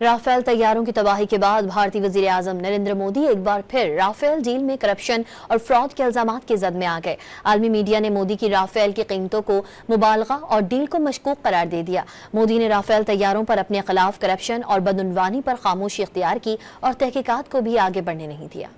Rafale तैयारों की तबाही के बाद भारतीय वजीर आजम नरेंद्र मोदी एक बार फिर राफेल डील में करप्शन और फ्रॉड के इल्जामात की जद में आ गए। आलमी मीडिया ने मोदी की राफेल की कीमतों को मुबालगा और डील को मशकूक करार दे दिया। मोदी ने राफेल तैयारों पर अपने खिलाफ करप्शन और बदउनवानी पर खामोशी इख्तियार की और तहकीकात को भी आगे बढ़ने नहीं दिया।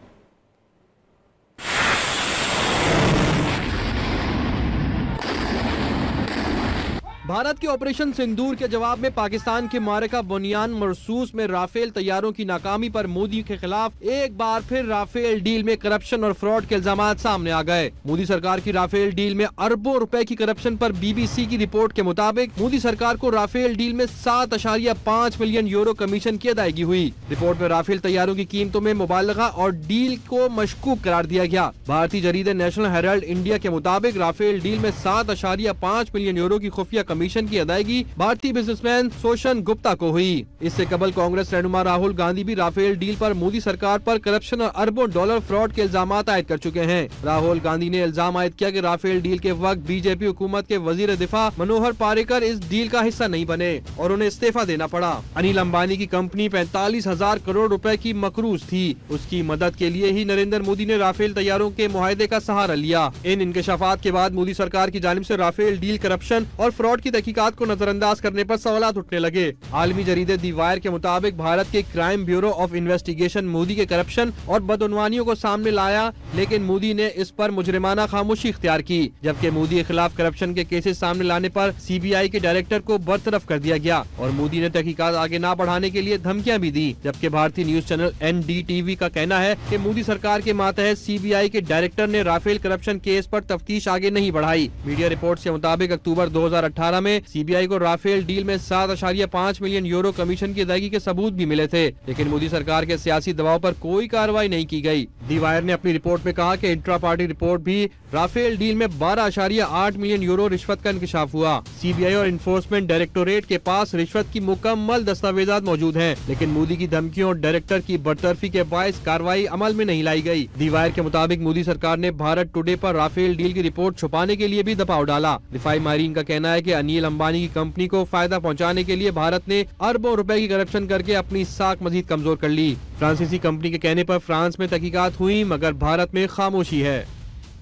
भारत के ऑपरेशन सिंदूर के जवाब में पाकिस्तान के मारका बुनियान मरसूस में राफेल तैयारों की नाकामी पर मोदी के खिलाफ एक बार फिर राफेल डील में करप्शन और फ्रॉड के इल्जामात सामने आ गए। मोदी सरकार की राफेल डील में अरबों रुपए की करप्शन पर बीबीसी की रिपोर्ट के मुताबिक मोदी सरकार को राफेल डील में 7.5 मिलियन यूरो कमीशन की अदायगी हुई। रिपोर्ट में राफेल तैयारों की कीमतों में मुबालगा और डील को मशकूक करार दिया गया। भारतीय जरीदे नेशनल हेराल्ड इंडिया के मुताबिक राफेल डील में 7.5 मिलियन यूरो की खुफिया कमीशन की अदायगी भारतीय बिजनेसमैन सोशन गुप्ता को हुई। इससे कबल कांग्रेस रहनुमा राहुल गांधी भी राफेल डील पर मोदी सरकार पर करप्शन और अरबों डॉलर फ्रॉड के इल्जामात आयद कर चुके हैं। राहुल गांधी ने इल्जाम आयद किया कि राफेल डील के वक्त बीजेपी हुकूमत के वजीर दिफा मनोहर पारिकर इस डील का हिस्सा नहीं बने और उन्हें इस्तीफा देना पड़ा। अनिल अंबानी की कंपनी 45,000 करोड़ रुपए की मकरूज थी। उसकी मदद के लिए ही नरेंद्र मोदी ने राफेल तैयारों के मुआहदे का सहारा लिया। इन इंकशाफात के बाद मोदी सरकार की जानिब से राफेल डील करप्शन और फ्रॉड की तहकीकात को नजरअंदाज करने पर सवालात उठने लगे। आलमी जरीदे दी वायर के मुताबिक भारत के crime bureau of investigation Modi के करप्शन और बदउनवानियों को सामने लाया, लेकिन मोदी ने इस पर मुजरिमाना खामोशी इख्तियार की। जबकि मोदी के खिलाफ करप्शन के केसेस सामने लाने पर सीबीआई के डायरेक्टर को बरतरफ कर दिया गया और मोदी ने तहकीकात आगे न बढ़ाने के लिए धमकियां भी दी। जबकि भारतीय न्यूज चैनल NDTV का कहना है कि मोदी सरकार के मातहत सीबीआई के डायरेक्टर ने राफेल करप्शन केस पर तफ्तीश आगे नहीं बढ़ाई। मीडिया रिपोर्ट्स के मुताबिक अक्टूबर 2018 में सीबीआई को राफेल डील में 7.5 मिलियन यूरो कमीशन की अदायगी के सबूत भी मिले थे, लेकिन मोदी सरकार के सियासी दबाव पर कोई कार्रवाई नहीं की गई। दी वायर ने अपनी रिपोर्ट में कहा कि इंट्रा पार्टी रिपोर्ट भी राफेल डील में 12.8 मिलियन यूरो रिश्वत का इंकशाफ हुआ। सीबीआई और इन्फोर्समेंट डायरेक्टोरेट के पास रिश्वत की मुकम्मल दस्तावेजात मौजूद हैं, लेकिन मोदी की धमकियों और डायरेक्टर की बरतरफी के बायस कार्रवाई अमल में नहीं लाई गई। दी वायर के मुताबिक मोदी सरकार ने भारत टुडे पर राफेल डील की रिपोर्ट छुपाने के लिए भी दबाव डाला। रिफाई माहरीन का कहना है कि अनिल अंबानी की कंपनी को फायदा पहुंचाने के लिए भारत ने अरबों रुपए की करप्शन करके अपनी साख मजीद कमजोर कर ली। फ्रांसीसी कंपनी के कहने पर फ्रांस में तहकीकात हुई, मगर भारत में खामोशी है।